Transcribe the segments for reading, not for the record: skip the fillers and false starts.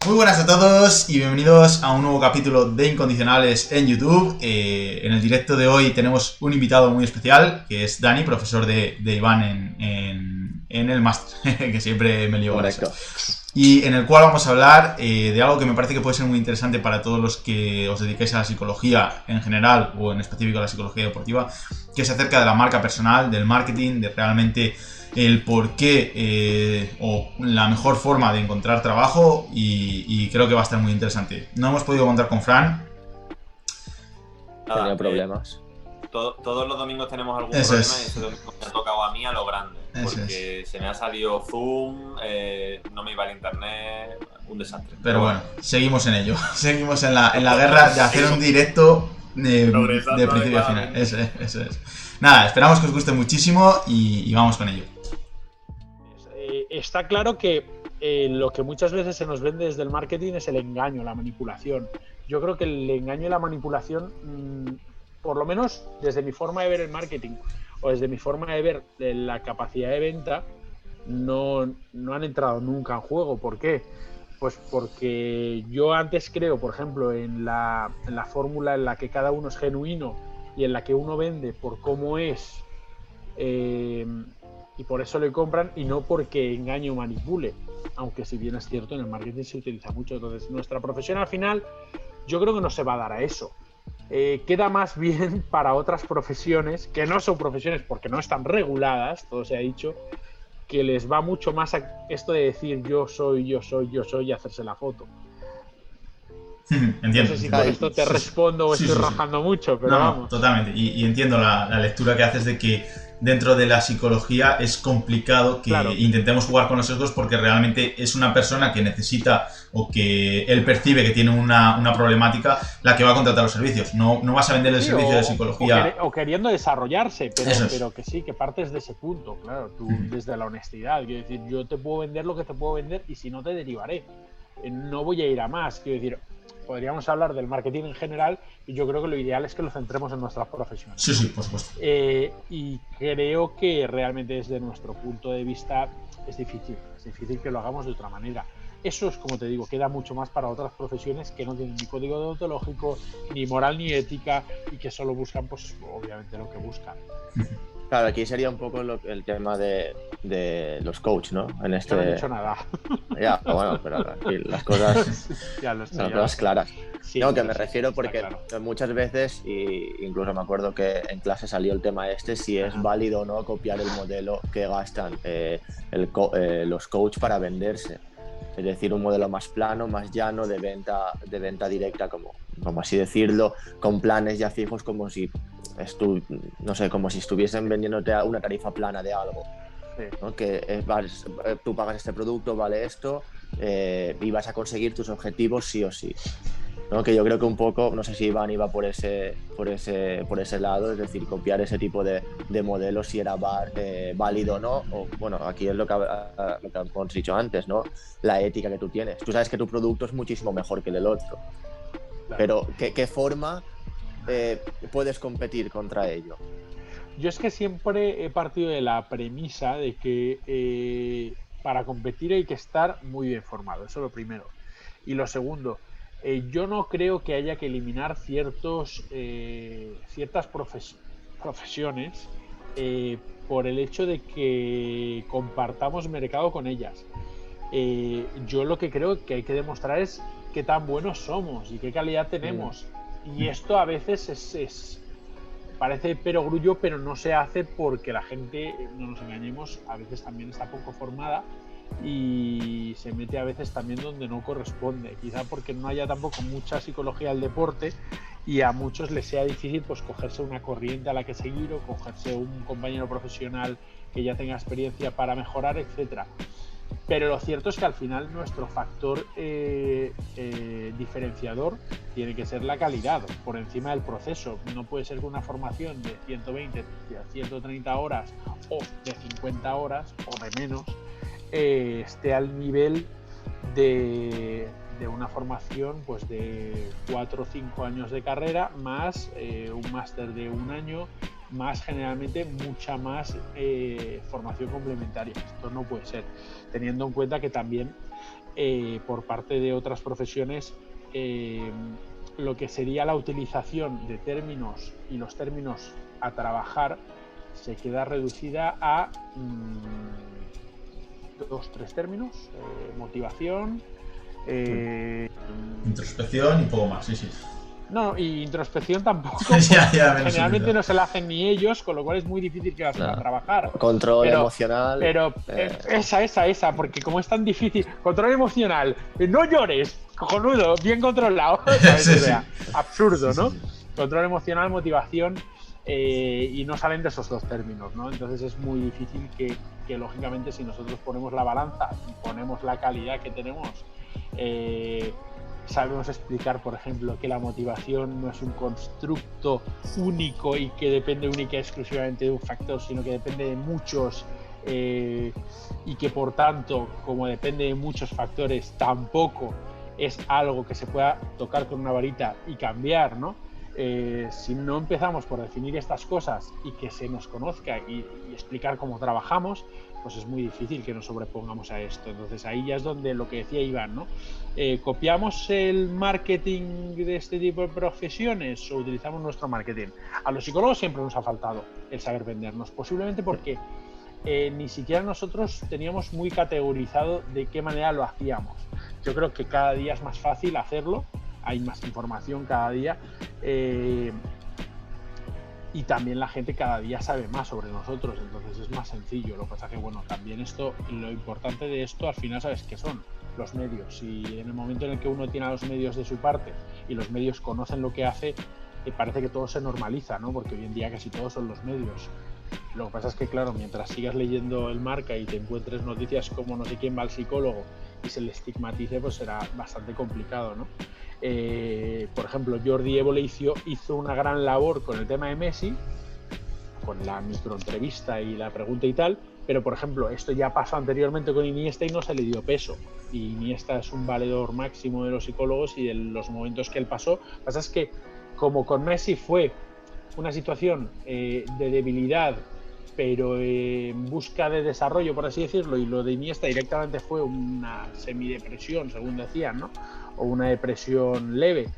Muy buenas a todos y bienvenidos a un nuevo capítulo de Incondicionales en YouTube. En el directo de hoy tenemos un invitado muy especial, que es Dani, profesor de Iván en el máster, que siempre me lío con eso. Correcto. Y en el cual vamos a hablar de algo que me parece que puede ser muy interesante para todos los que os dediquéis a la psicología en general o en específico a la psicología deportiva, que es acerca de la marca personal, del marketing, de realmente el por qué o la mejor forma de encontrar trabajo y creo que va a estar muy interesante. No hemos podido contar con Fran. Tenía problemas. Todos los domingos tenemos algún Eso problema es. y este domingo me ha tocado a mí a lo grande. Eso Porque se me ha salido Zoom, no me iba el internet, un desastre. Pero bueno, seguimos en ello. Seguimos en la guerra de hacer un directo de principio a final. Eso es. Nada, esperamos que os guste muchísimo y vamos con ello. Está claro que lo que muchas veces se nos vende desde el marketing es el engaño, la manipulación. Yo creo que el engaño y la manipulación, por lo menos desde mi forma de ver el marketing o desde mi forma de ver la capacidad de venta, no han entrado nunca en juego. ¿Por qué? Pues porque yo antes creo, por ejemplo, en la fórmula en la que cada uno es genuino y en la que uno vende por cómo es, y por eso le compran y no porque engañe o manipule, aunque si bien es cierto en el marketing se utiliza mucho. Entonces nuestra profesión al final yo creo que no se va a dar a eso. Queda más bien para otras profesiones que no son profesiones porque no están reguladas, todo se ha dicho, que les va mucho más a esto de decir yo soy y hacerse la foto. Entiendo. No sé si por esto te respondo o estoy rajando mucho, pero no, vamos. Totalmente. Y entiendo la lectura que haces de que dentro de la psicología es complicado que intentemos jugar con los sesgos porque realmente es una persona que necesita o que él percibe que tiene una problemática la que va a contratar los servicios. No vas a vender el servicio de psicología. O queriendo desarrollarse, pero que sí, que partes de ese punto, claro, tú desde la honestidad. Quiero decir, yo te puedo vender lo que te puedo vender y si no te derivaré. No voy a ir a más. Quiero decir, podríamos hablar del marketing en general y yo creo que lo ideal es que lo centremos en nuestras profesiones. Sí, por supuesto. Y creo que realmente desde nuestro punto de vista es difícil que lo hagamos de otra manera. Eso es, como te digo, queda mucho más para otras profesiones que no tienen ni código deontológico, ni moral, ni ética y que solo buscan, pues, obviamente lo que buscan. Claro, aquí sería un poco el tema de los coaches, ¿no? En este... Yo no he dicho nada. Ya, bueno, pero aquí las cosas, las cosas claras. Sí, no, que me refiero porque claro. Muchas veces, y incluso me acuerdo que en clase salió el tema si es válido o no copiar el modelo que gastan los coaches para venderse. Es decir, un modelo más plano, más llano, de venta directa, como así decirlo, con planes ya fijos, como si como si estuviesen vendiéndote una tarifa plana de algo. Sí. ¿No? Que tú pagas este producto, vale esto, y vas a conseguir tus objetivos sí o sí. ¿No? Que yo creo que un poco, no sé si Iván iba por ese lado, es decir, copiar ese tipo de modelos si era válido o no, o bueno, aquí es lo que hemos dicho antes, ¿no? La ética que tú tienes. Tú sabes que tu producto es muchísimo mejor que el del otro, claro. Pero ¿qué forma puedes competir contra ello? Yo es que siempre he partido de la premisa de que para competir hay que estar muy bien formado, eso es lo primero. Y lo segundo, yo no creo que haya que eliminar ciertas profesiones por el hecho de que compartamos mercado con ellas. Yo lo que creo que hay que demostrar es qué tan buenos somos y qué calidad tenemos. Y esto a veces parece perogrullo, pero no se hace porque la gente, no nos engañemos, a veces también está poco formada y se mete a veces también donde no corresponde, quizá porque no haya tampoco mucha psicología del deporte y a muchos les sea difícil pues cogerse una corriente a la que seguir o cogerse un compañero profesional que ya tenga experiencia para mejorar, etcétera. Pero lo cierto es que al final nuestro factor diferenciador tiene que ser la calidad, por encima del proceso. No puede ser que una formación de 120, 130 horas o de 50 horas o de menos esté al nivel de una formación pues de 4 o 5 años de carrera más un máster de un año más generalmente mucha más formación complementaria. Esto no puede ser, teniendo en cuenta que también por parte de otras profesiones lo que sería la utilización de términos y los términos a trabajar se queda reducida a 2-3 términos: motivación, introspección y poco más, sí. No, y introspección tampoco. Generalmente no se la hacen ni ellos, con lo cual es muy difícil que las puedan trabajar. Control emocional. Pero esa, porque como es tan difícil. Control emocional, no llores, cojonudo, bien controlado. Sí, o sea, absurdo, ¿no? Sí. Control emocional, motivación, y no salen de esos dos términos, ¿no? Entonces es muy difícil que lógicamente, si nosotros ponemos la balanza y ponemos la calidad que tenemos, sabemos explicar, por ejemplo, que la motivación no es un constructo único y que depende única y exclusivamente de un factor, sino que depende de muchos, y que por tanto, como depende de muchos factores, tampoco es algo que se pueda tocar con una varita y cambiar, ¿no? Si no empezamos por definir estas cosas y que se nos conozca y explicar cómo trabajamos, pues es muy difícil que nos sobrepongamos a esto. Entonces ahí ya es donde lo que decía Iván, ¿no? ¿Copiamos el marketing de este tipo de profesiones o utilizamos nuestro marketing? A los psicólogos siempre nos ha faltado el saber vendernos, posiblemente porque ni siquiera nosotros teníamos muy categorizado de qué manera lo hacíamos. Yo creo que cada día es más fácil hacerlo, hay más información cada día, y también la gente cada día sabe más sobre nosotros, entonces es más sencillo. Lo que pasa que, bueno, también esto, lo importante de esto al final, ¿sabes qué son? Los medios. Y en el momento en el que uno tiene a los medios de su parte y los medios conocen lo que hace, parece que todo se normaliza, ¿no? Porque hoy en día casi todos son los medios. Lo que pasa es que, claro, mientras sigas leyendo el Marca y te encuentres noticias como no sé quién va al psicólogo y se le estigmatice, pues será bastante complicado, ¿no? Por ejemplo, Jordi Évole hizo una gran labor con el tema de Messi, con la microentrevista y la pregunta y tal, pero por ejemplo, esto ya pasó anteriormente con Iniesta y no se le dio peso. Y Iniesta es un valedor máximo de los psicólogos y de los momentos que él pasó. Lo que pasa es que, como con Messi fue una situación de debilidad, pero en busca de desarrollo, por así decirlo, y lo de Iniesta directamente fue una semidepresión, según decían, ¿no? O una depresión leve.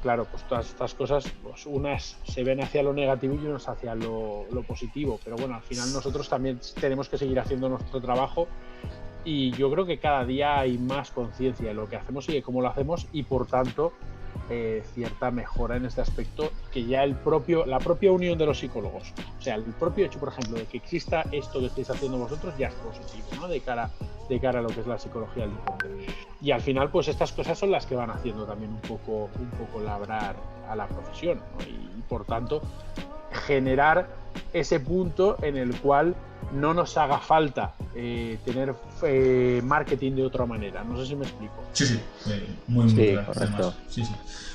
Claro, pues todas estas cosas, pues unas se ven hacia lo negativo y unas hacia lo positivo, pero bueno, al final nosotros también tenemos que seguir haciendo nuestro trabajo, y yo creo que cada día hay más conciencia de lo que hacemos y de cómo lo hacemos, y por tanto cierta mejora en este aspecto, que ya la propia unión de los psicólogos, o sea, el propio hecho, por ejemplo, de que exista esto que estáis haciendo vosotros, ya es positivo, ¿no? De cara a lo que es la psicología del deporte. Y al final, pues estas cosas son las que van haciendo también un poco labrar a la profesión, ¿no? Y por tanto generar ese punto en el cual no nos haga falta tener marketing de otra manera. No sé si me explico. Sí, muy claro. Correcto. Sí.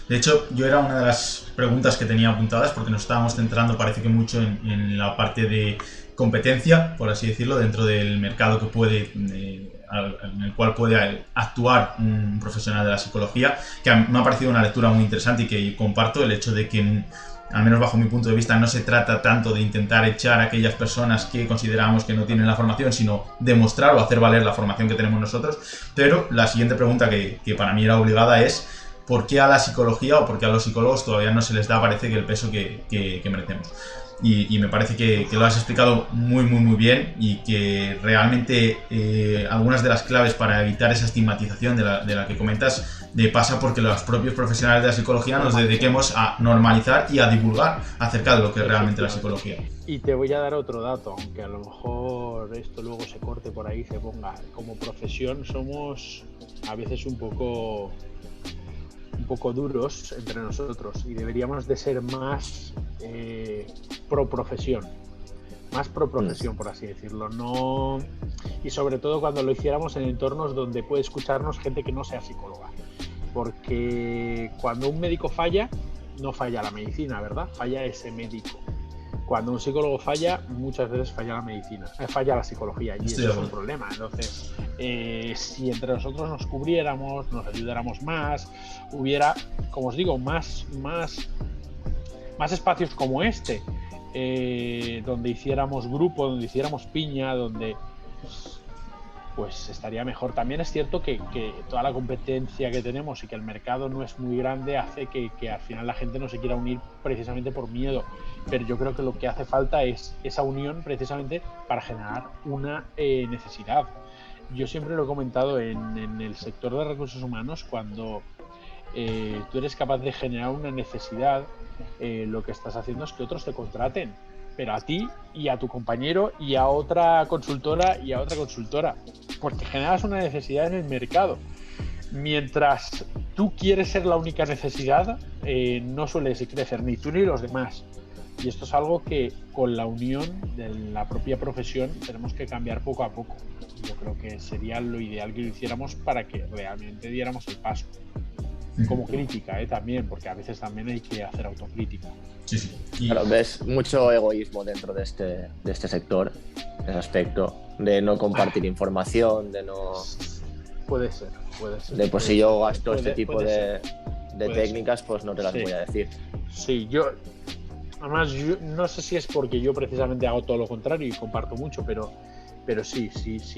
De hecho, yo era una de las preguntas que tenía apuntadas, porque nos estábamos centrando, parece que mucho en la parte de competencia, por así decirlo, dentro del mercado que puede, en el cual puede actuar un profesional de la psicología, que me ha parecido una lectura muy interesante y que comparto el hecho de que, al menos bajo mi punto de vista, no se trata tanto de intentar echar a aquellas personas que consideramos que no tienen la formación, sino demostrar o hacer valer la formación que tenemos nosotros. Pero la siguiente pregunta, que para mí era obligada, es ¿por qué a la psicología o por qué a los psicólogos todavía no se les da, parece que, el peso que merecemos? Y me parece que lo has explicado muy bien, y que realmente algunas de las claves para evitar esa estigmatización de la que comentas pasa porque los propios profesionales de la psicología nos dediquemos a normalizar y a divulgar acerca de lo que es realmente la psicología. Y te voy a dar otro dato, aunque a lo mejor esto luego se corte por ahí y se ponga. Como profesión somos a veces un poco duros entre nosotros, y deberíamos de ser más pro profesión, por así decirlo, no, y sobre todo cuando lo hiciéramos en entornos donde puede escucharnos gente que no sea psicóloga, porque cuando un médico falla, no falla la medicina, ¿verdad? Falla ese médico. Cuando un psicólogo falla, muchas veces falla la medicina, falla la psicología, y eso es un problema. Entonces, si entre nosotros nos cubriéramos, nos ayudáramos más, hubiera, como os digo, más espacios como este, donde hiciéramos grupo, donde hiciéramos piña, donde pues estaría mejor. También es cierto que toda la competencia que tenemos y que el mercado no es muy grande hace que al final la gente no se quiera unir precisamente por miedo, pero yo creo que lo que hace falta es esa unión precisamente para generar una necesidad. Yo siempre lo he comentado en el sector de recursos humanos, cuando tú eres capaz de generar una necesidad, lo que estás haciendo es que otros te contraten, pero a ti y a tu compañero y a otra consultora y a otra consultora, porque generas una necesidad en el mercado. Mientras tú quieres ser la única necesidad, no sueles crecer ni tú ni los demás. Y esto es algo que con la unión de la propia profesión tenemos que cambiar poco a poco. Yo creo que sería lo ideal que lo hiciéramos para que realmente diéramos el paso. Como crítica, también, porque a veces también hay que hacer autocrítica. Sí, sí. Y... Claro, ves mucho egoísmo dentro de este sector, en ese aspecto, de no compartir información, de no... Puede ser. De pues si yo gasto este tipo de técnicas, pues no te las voy a decir. Sí, además, yo no sé si es porque yo precisamente hago todo lo contrario y comparto mucho, pero sí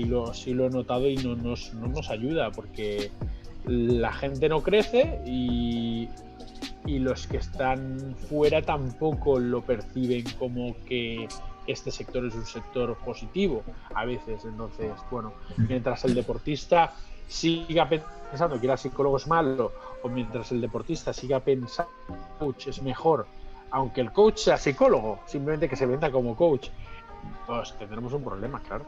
lo he notado y no nos ayuda, porque la gente no crece y los que están fuera tampoco lo perciben como que este sector es un sector positivo a veces. Entonces, bueno, mientras el deportista siga pensando que ir al psicólogo es malo, o mientras el deportista siga pensando que el coach es mejor, aunque el coach sea psicólogo, simplemente que se venda como coach, pues tendremos un problema, claro.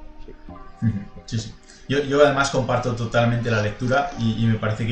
Sí. Sí. Yo además comparto totalmente la lectura y me parece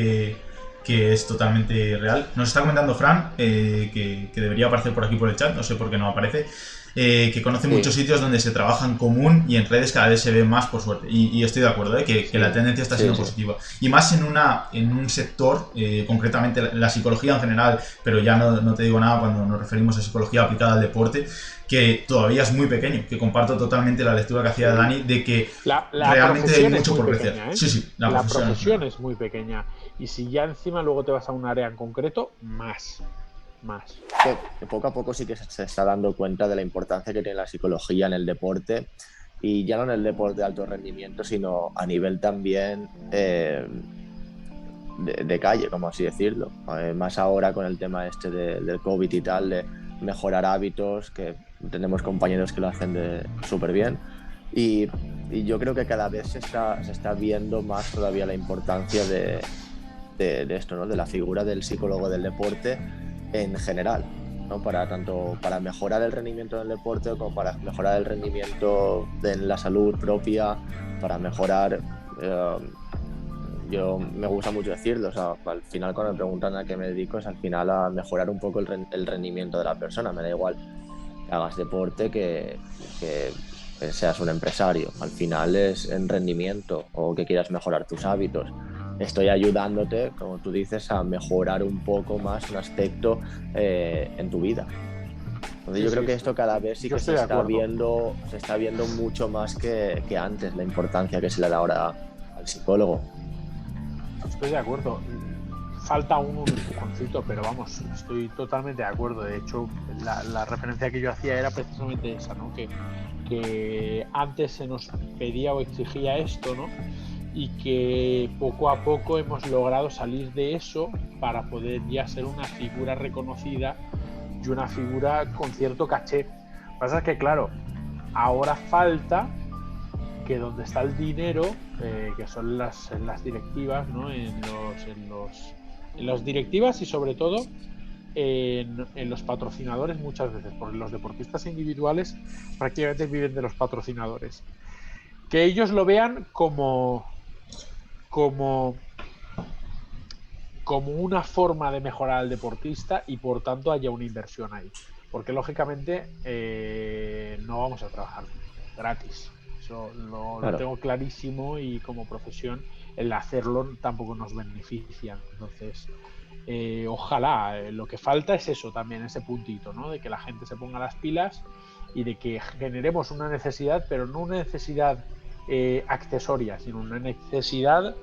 que es totalmente real. Nos está comentando Fran, que debería aparecer por aquí por el chat, no sé por qué no aparece, que conoce muchos sitios donde se trabaja en común y en redes cada vez se ve más, por suerte. Y estoy de acuerdo, que la tendencia está siendo positiva. Y más en un sector, concretamente la psicología en general, pero ya no te digo nada cuando nos referimos a psicología aplicada al deporte, que todavía es muy pequeño, que comparto totalmente la lectura que hacía Dani, de que la realmente hay mucho por crecer. crecer. Sí, la profesión es muy pequeña. Y si ya encima luego te vas a un área en concreto, más. Que poco a poco sí que se está dando cuenta de la importancia que tiene la psicología en el deporte, y ya no en el deporte de alto rendimiento, sino a nivel también de calle, como así decirlo. Más ahora con el tema del COVID y tal, de mejorar hábitos, que tenemos compañeros que lo hacen súper bien. Y yo creo que cada vez se está viendo más todavía la importancia de esto, ¿no? De la figura del psicólogo del deporte en general, ¿no? Tanto para mejorar el rendimiento del deporte como para mejorar el rendimiento de la salud propia, para mejorar... yo me gusta mucho decirlo, o sea, al final cuando me preguntan a qué me dedico es al final a mejorar un poco el rendimiento de la persona. Me da igual que hagas deporte que seas un empresario, al final es en rendimiento, o que quieras mejorar tus hábitos. Estoy ayudándote, como tú dices, a mejorar un poco más un aspecto en tu vida. Entonces yo creo que esto cada vez sí que se está viendo mucho más que antes, la importancia que se le da ahora al psicólogo. Estoy de acuerdo. Falta un empujoncito, pero vamos, estoy totalmente de acuerdo. De hecho, la referencia que yo hacía era precisamente esa, ¿no? Que antes se nos pedía o exigía esto, ¿no? Y que poco a poco hemos logrado salir de eso para poder ya ser una figura reconocida y una figura con cierto caché. Lo que pasa es que, claro, ahora falta que donde está el dinero, que son en las directivas, ¿no? en las directivas y sobre todo en los patrocinadores muchas veces, porque los deportistas individuales prácticamente viven de los patrocinadores. Que ellos lo vean como una forma de mejorar al deportista y por tanto haya una inversión ahí, porque lógicamente no vamos a trabajar gratis, eso lo tengo clarísimo, y como profesión el hacerlo tampoco nos beneficia. Entonces ojalá, lo que falta es eso también, ese puntito, ¿no? De que la gente se ponga las pilas y de que generemos una necesidad, pero no una necesidad accesoria, sino una necesidad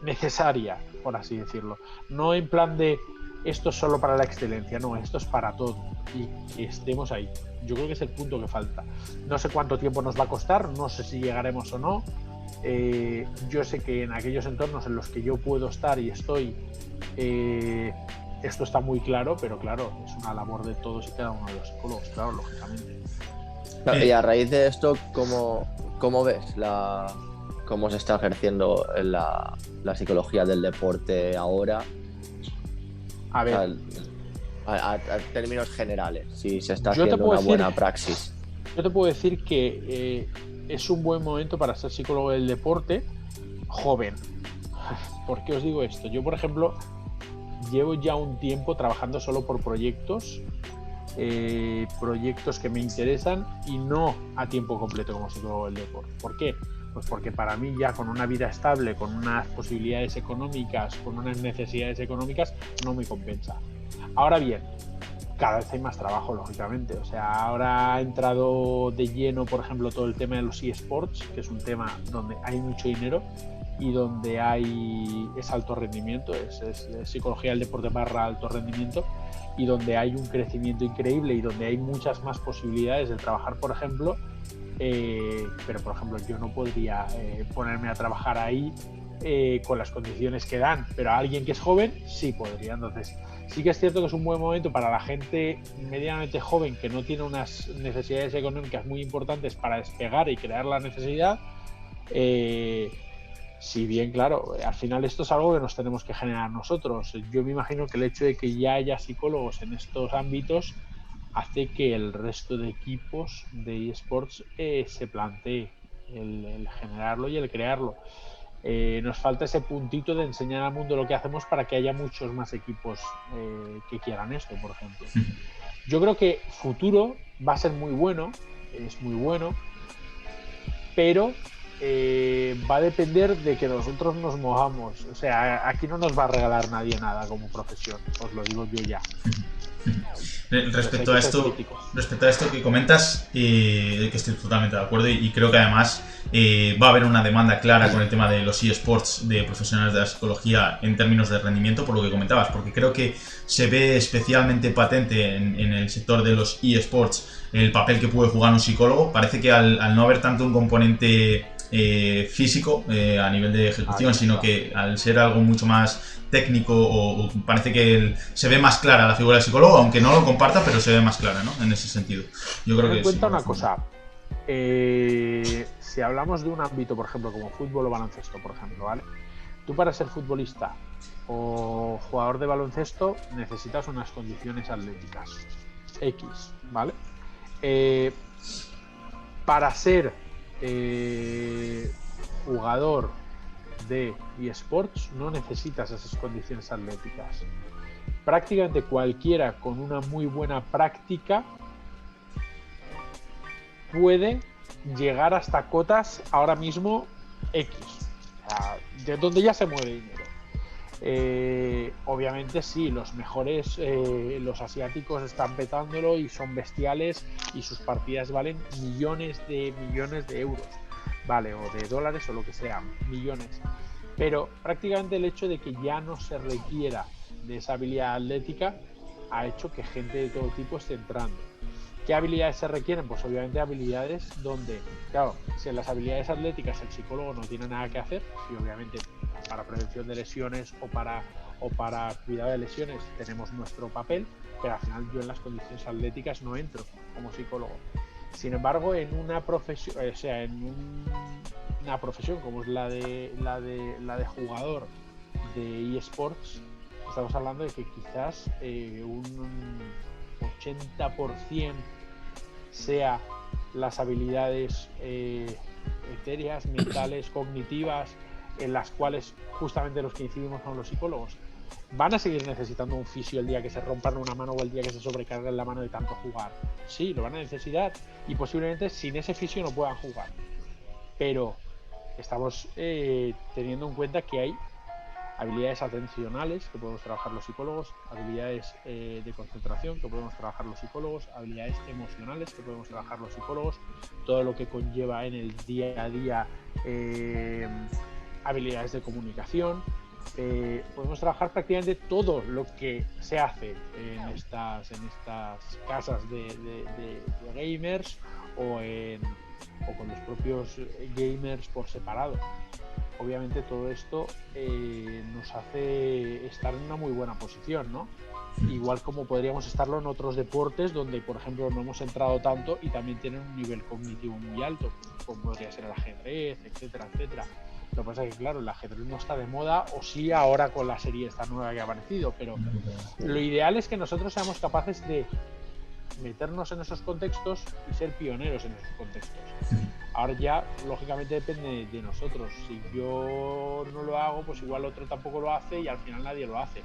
necesaria, por así decirlo. No en plan de esto es solo para la excelencia, no, esto es para todo, y que estemos ahí. Yo creo que es el punto que falta. No sé cuánto tiempo nos va a costar, no sé si llegaremos o no, Yo sé que en aquellos entornos en los que yo puedo estar y estoy, esto está muy claro, pero claro, es una labor de todos y cada uno de los psicólogos, claro, lógicamente. Claro, y a raíz de esto, ¿cómo ves cómo se está ejerciendo la psicología del deporte ahora? A ver, A términos generales, si se está Yo te haciendo puedo una buena decir- praxis. yo te puedo decir que es un buen momento para ser psicólogo del deporte joven. ¿Por qué os digo esto? Yo, por ejemplo, llevo ya un tiempo trabajando solo por proyectos que me interesan y no a tiempo completo como psicólogo del deporte. ¿Por qué? Pues porque para mí ya con una vida estable, con unas posibilidades económicas, con unas necesidades económicas, no me compensa. Ahora bien, cada vez hay más trabajo, lógicamente. O sea, ahora ha entrado de lleno, por ejemplo, todo el tema de los eSports, que es un tema donde hay mucho dinero y donde es alto rendimiento, es psicología del deporte barra alto rendimiento, y donde hay un crecimiento increíble y donde hay muchas más posibilidades de trabajar, por ejemplo, pero por ejemplo yo no podría ponerme a trabajar ahí con las condiciones que dan, pero a alguien que es joven sí podría. Entonces sí que es cierto que es un buen momento para la gente medianamente joven que no tiene unas necesidades económicas muy importantes para despegar y crear la necesidad. Si bien, claro, al final esto es algo que nos tenemos que generar nosotros. Yo me imagino que el hecho de que ya haya psicólogos en estos ámbitos hace que el resto de equipos de eSports se plantee el generarlo y el crearlo. Nos falta ese puntito de enseñar al mundo lo que hacemos para que haya muchos más equipos que quieran esto, por ejemplo. Yo creo que futuro va a ser muy bueno, es muy bueno, pero va a depender de que nosotros nos movamos. O sea, aquí no nos va a regalar nadie nada como profesión, os lo digo yo ya. Respecto a esto que comentas, que estoy totalmente de acuerdo y creo que además va a haber una demanda clara con el tema de los eSports de profesionales de la psicología en términos de rendimiento, por lo que comentabas, porque creo que se ve especialmente patente en el sector de los eSports el papel que puede jugar un psicólogo. Parece que al no haber tanto un componente físico a nivel de ejecución, sino que al ser algo mucho más técnico o parece que se ve más clara la figura del psicólogo, aunque no lo comparta, pero se ve más clara, ¿no? En ese sentido. Yo creo que cuenta sí, una cosa. Si hablamos de un ámbito, por ejemplo, como fútbol o baloncesto, por ejemplo, ¿vale? Tú para ser futbolista o jugador de baloncesto necesitas unas condiciones atléticas X, ¿vale? Para ser jugador de eSports no necesitas esas condiciones atléticas. Prácticamente cualquiera con una muy buena práctica puede llegar hasta cotas ahora mismo X, o sea, de donde ya se mueve dinero. Obviamente sí, los mejores, los asiáticos están petándolo y son bestiales y sus partidas valen millones de euros, vale, o de dólares o lo que sea, millones. Pero prácticamente el hecho de que ya no se requiera de esa habilidad atlética ha hecho que gente de todo tipo esté entrando. ¿Qué habilidades se requieren? Pues obviamente habilidades donde, claro, si en las habilidades atléticas el psicólogo no tiene nada que hacer, y obviamente para prevención de lesiones o para cuidado de lesiones tenemos nuestro papel, pero al final yo en las condiciones atléticas no entro como psicólogo. Sin embargo, en una profesión, o sea, una profesión como es la de jugador de eSports, estamos hablando de que quizás un 80% sea las habilidades etéreas, mentales, cognitivas, en las cuales justamente los que incidimos son los psicólogos. ¿Van a seguir necesitando un fisio el día que se rompan una mano o el día que se sobrecarguen la mano de tanto jugar? Sí, lo van a necesitar y posiblemente sin ese fisio no puedan jugar. Pero estamos teniendo en cuenta que hay habilidades atencionales que podemos trabajar los psicólogos, habilidades de concentración que podemos trabajar los psicólogos, habilidades emocionales que podemos trabajar los psicólogos, todo lo que conlleva en el día a día, habilidades de comunicación. Podemos trabajar prácticamente todo lo que se hace en estas casas de gamers o en o con los propios gamers por separado. Obviamente todo esto nos hace estar en una muy buena posición, ¿no? Igual como podríamos estarlo en otros deportes donde, por ejemplo, no hemos entrado tanto y también tienen un nivel cognitivo muy alto, como podría ser el ajedrez, etcétera, etcétera. Lo que pasa es que, claro, el ajedrez no está de moda, o sí ahora con la serie esta nueva que ha aparecido, pero lo ideal es que nosotros seamos capaces de meternos en esos contextos y ser pioneros en esos contextos. Ahora ya, lógicamente, depende de nosotros. Si yo no lo hago, pues igual otro tampoco lo hace y al final nadie lo hace.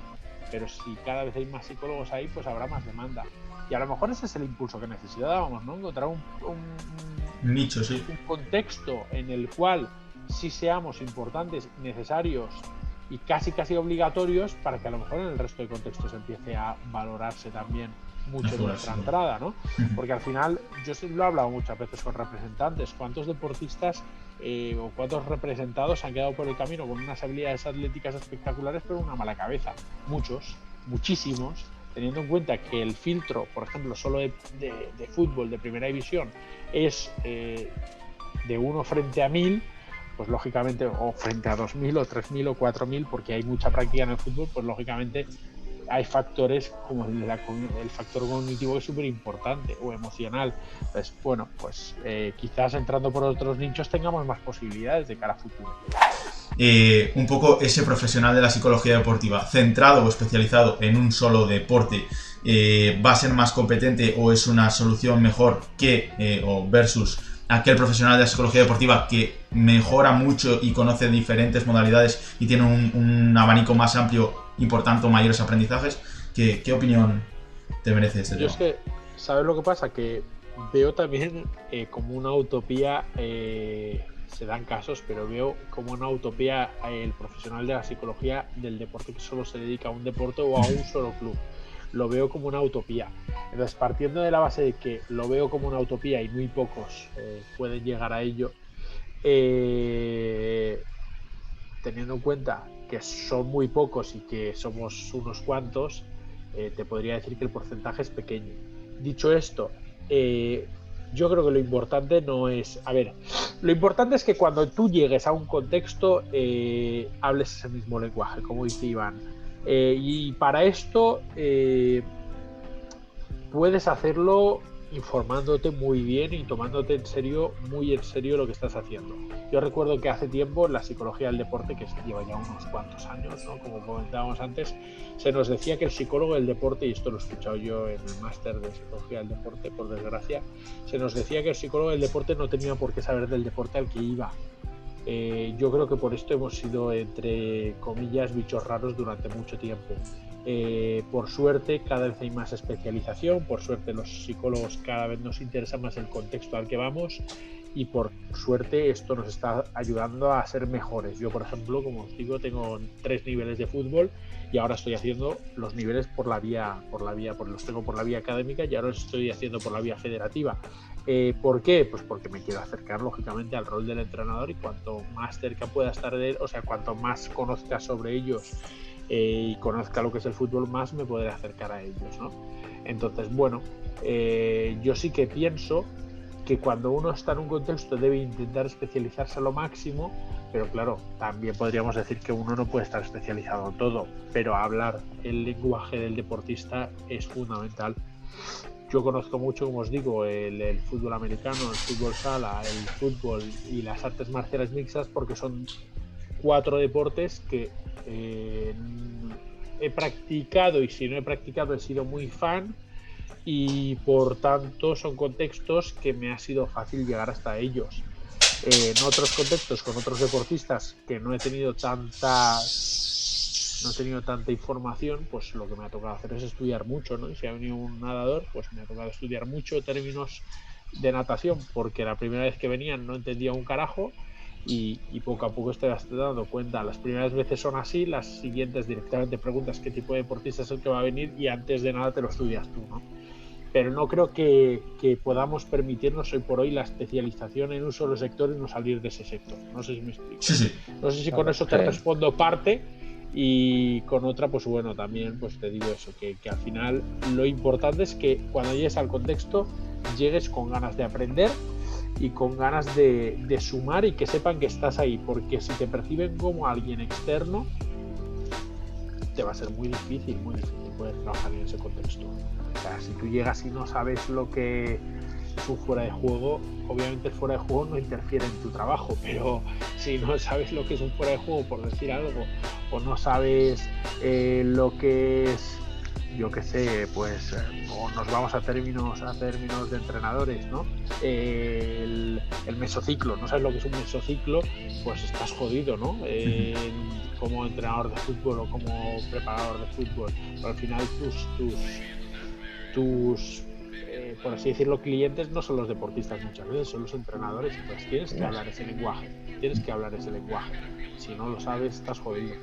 Pero si cada vez hay más psicólogos ahí, pues habrá más demanda. Y a lo mejor ese es el impulso que necesitábamos, ¿no? Encontrar un nicho, sí. Un contexto en el cual sí seamos importantes, necesarios y casi obligatorios para que a lo mejor en el resto de contextos empiece a valorarse también mucho de nuestra entrada, ¿no? Porque al final, yo lo he hablado muchas veces con representantes, ¿cuántos deportistas o cuántos representados han quedado por el camino con unas habilidades atléticas espectaculares pero una mala cabeza? Muchos, muchísimos, teniendo en cuenta que el filtro, por ejemplo, solo de fútbol de primera división es de 1 frente a 1000, pues lógicamente, o frente a 2000 o 3000 o 4000, porque hay mucha práctica en el fútbol, pues lógicamente hay factores como el factor cognitivo, que es súper importante, o emocional. Entonces, bueno, pues quizás entrando por otros nichos tengamos más posibilidades de cara a futuro. Un poco ese profesional de la psicología deportiva centrado o especializado en un solo deporte, ¿va a ser más competente o es una solución mejor que o versus aquel profesional de la psicología deportiva que mejora mucho y conoce diferentes modalidades y tiene un abanico más amplio y por tanto mayores aprendizajes? ¿Qué opinión te merece este tema? Yo es que, ¿sabes lo que pasa? Que veo también como una utopía, se dan casos, pero veo como una utopía el profesional de la psicología del deporte que solo se dedica a un deporte o a un solo club. Lo veo como una utopía. Entonces, partiendo de la base de que lo veo como una utopía y muy pocos pueden llegar a ello, teniendo en cuenta que son muy pocos y que somos unos cuantos, te podría decir que el porcentaje es pequeño. Dicho esto, yo creo que lo importante no es... A ver, lo importante es que cuando tú llegues a un contexto hables ese mismo lenguaje, como dice Iván. Y para esto puedes hacerlo informándote muy bien y tomándote muy en serio lo que estás haciendo. Yo recuerdo que hace tiempo la psicología del deporte, que lleva ya unos cuantos años, ¿no? Como comentábamos antes, se nos decía que el psicólogo del deporte, y esto lo he escuchado yo en el máster de psicología del deporte, por desgracia, se nos decía que el psicólogo del deporte no tenía por qué saber del deporte al que iba. Yo creo que por esto hemos sido, entre comillas, bichos raros durante mucho tiempo. Por suerte cada vez hay más especialización, por suerte los psicólogos cada vez nos interesa más el contexto al que vamos y por suerte esto nos está ayudando a ser mejores. Yo, por ejemplo, como os digo, tengo 3 niveles de fútbol y ahora estoy haciendo los niveles los tengo por la vía académica y ahora los estoy haciendo por la vía federativa. ¿Por qué? Pues porque me quiero acercar lógicamente al rol del entrenador y cuanto más cerca pueda estar de él, o sea, cuanto más conozca sobre ellos y conozca lo que es el fútbol, más me podré acercar a ellos, ¿no? Entonces, bueno, yo sí que pienso que cuando uno está en un contexto debe intentar especializarse a lo máximo, pero claro, también podríamos decir que uno no puede estar especializado en todo, pero hablar el lenguaje del deportista es fundamental. Yo conozco mucho, como os digo, el fútbol americano, el fútbol sala, el fútbol y las artes marciales mixtas, porque son 4 deportes que he practicado, y si no he practicado he sido muy fan, y por tanto son contextos que me ha sido fácil llegar hasta ellos. En otros contextos con otros deportistas que no he tenido tanta información, pues lo que me ha tocado hacer es estudiar mucho, ¿no? Y si ha venido un nadador, pues me ha tocado estudiar mucho términos de natación, porque la primera vez que venían no entendía un carajo. Y poco a poco te vas dando cuenta. Las primeras veces son así, las siguientes directamente preguntas qué tipo de deportista es el que va a venir y antes de nada te lo estudias tú, ¿no? Pero no creo que podamos permitirnos hoy por hoy la especialización en un solo sector y no salir de ese sector. No sé si me explico. Sí. No sé si con eso te respondo parte, y con otra, pues bueno, también pues te digo eso, que al final lo importante es que cuando llegues al contexto llegues con ganas de aprender y con ganas de sumar y que sepan que estás ahí, porque si te perciben como alguien externo, te va a ser muy difícil poder trabajar en ese contexto. O sea, si tú llegas y no sabes lo que es un fuera de juego, obviamente el fuera de juego no interfiere en tu trabajo, pero si no sabes lo que es un fuera de juego, por decir algo, o no sabes lo que es, yo qué sé, pues o nos vamos a términos de entrenadores, ¿no? El mesociclo, no sabes lo que es un mesociclo, pues estás jodido, ¿no? Como entrenador de fútbol o como preparador de fútbol. Pero al final tus por así decirlo, clientes no son los deportistas muchas veces, son los entrenadores, pues tienes que hablar ese lenguaje, si no lo sabes estás jodido.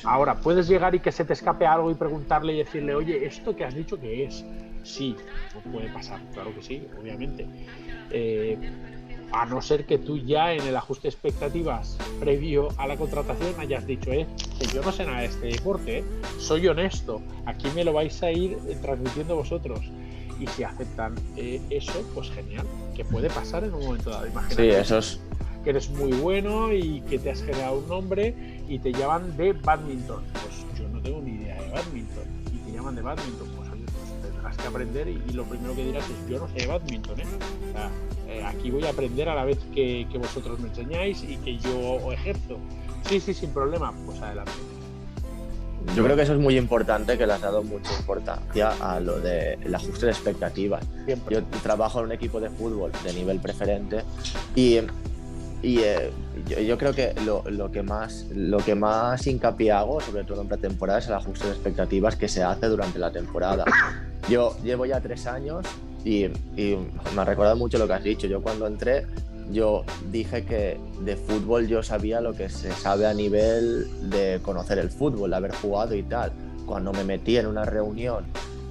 Ahora, puedes llegar y que se te escape algo y preguntarle y decirle, oye, ¿esto que has dicho qué es? Sí, puede pasar, claro que sí, obviamente. A no ser que tú ya en el ajuste de expectativas previo a la contratación hayas dicho, que yo no sé nada de este deporte, soy honesto, aquí me lo vais a ir transmitiendo vosotros. Y si aceptan eso, pues genial, que puede pasar en un momento dado. Imagínate que eres muy bueno y que te has generado un nombre y te llaman de bádminton. Pues yo no tengo ni idea de bádminton y te llaman de bádminton, pues oye, pues tendrás que aprender y lo primero que dirás es, yo no sé de bádminton, O sea, aquí voy a aprender a la vez que vosotros me enseñáis y que yo ejerzo. Sí, sin problema, pues adelante. Yo creo que eso es muy importante, que le has dado mucha importancia a lo del ajuste de expectativas. Siempre. Yo trabajo en un equipo de fútbol de nivel preferente y yo creo que lo que más hincapié hago, sobre todo en pretemporada, es el ajuste de expectativas que se hace durante la temporada. Yo llevo ya 3 años y me ha recordado mucho lo que has dicho. Yo cuando entré, yo dije que de fútbol yo sabía lo que se sabe a nivel de conocer el fútbol, de haber jugado y tal. Cuando me metí en una reunión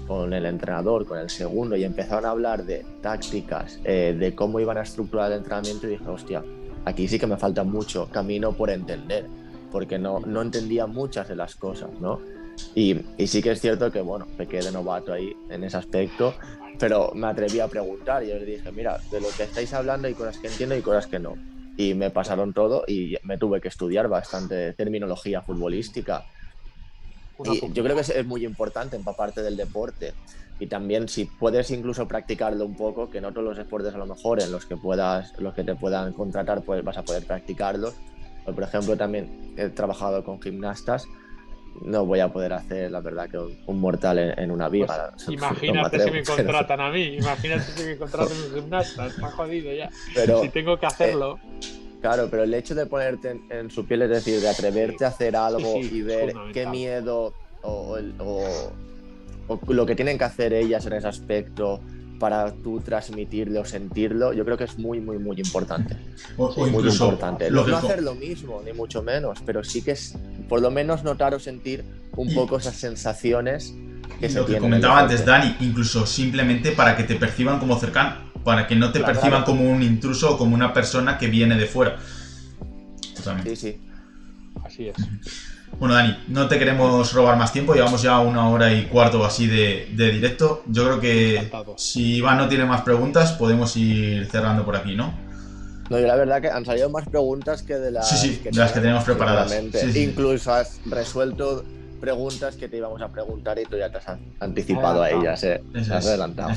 con el entrenador, con el segundo, y empezaron a hablar de tácticas, de cómo iban a estructurar el entrenamiento, y dije, hostia, aquí sí que me falta mucho camino por entender, porque no entendía muchas de las cosas, ¿no? Y sí que es cierto que, bueno, me quedé de novato ahí en ese aspecto, pero me atreví a preguntar y yo les dije, mira, de lo que estáis hablando hay cosas que entiendo y cosas que no. Y me pasaron todo y me tuve que estudiar bastante terminología futbolística. Y yo creo que es muy importante empaparte del deporte y también si puedes incluso practicarlo un poco, que no todos los deportes a lo mejor en los que te puedan contratar pues vas a poder practicarlos. Por ejemplo, también he trabajado con gimnastas. No voy a poder hacer, la verdad, que un mortal en una viga. Pues imagínate si me contratan a mí, imagínate si me contratan un gimnasta, está jodido ya. Pero, si tengo que hacerlo. Claro, pero el hecho de ponerte en su piel, es decir, de atreverte a hacer algo y ver qué miedo o lo que tienen que hacer ellas en ese aspecto para tú transmitirlo o sentirlo, yo creo que es muy, muy, muy importante. O muy incluso importante. No hacer lo mismo, ni mucho menos, pero sí que es, por lo menos, notar o sentir un poco esas sensaciones que se tienen. Lo que comentaba antes, Dani, incluso simplemente para que te perciban como cercano, para que no te perciban como un intruso o como una persona que viene de fuera. Totalmente. Sí. Así es. Bueno, Dani, no te queremos robar más tiempo, llevamos ya 1 hora y cuarto o así de directo. Yo creo que si Iván no tiene más preguntas, podemos ir cerrando por aquí, ¿no? No, yo la verdad que han salido más preguntas que de las de las que tenemos preparadas. Sí. Incluso has resuelto preguntas que te íbamos a preguntar y tú ya te has anticipado a ellas, Te has adelantado.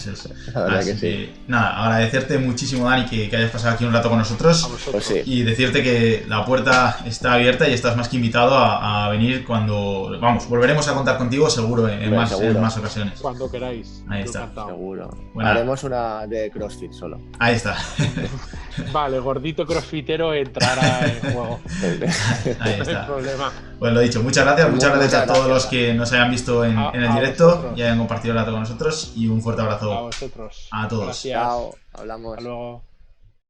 La verdad que sí. Nada, agradecerte muchísimo, Dani, que hayas pasado aquí un rato con nosotros. Pues sí. Y decirte que la puerta está abierta y estás más que invitado a venir cuando... Vamos, volveremos a contar contigo seguro en más ocasiones. Cuando queráis. Ahí está. Seguro. Bueno, haremos una de CrossFit solo. Ahí está. Vale, gordito crossfitero entrará en juego. Ahí está. No hay problema. Pues lo dicho, muchas gracias a todos los que nos hayan visto en el directo vosotros. y hayan compartido el rato con nosotros, y un fuerte abrazo A vosotros. a todos. Gracias. Chao, hablamos. Hasta luego.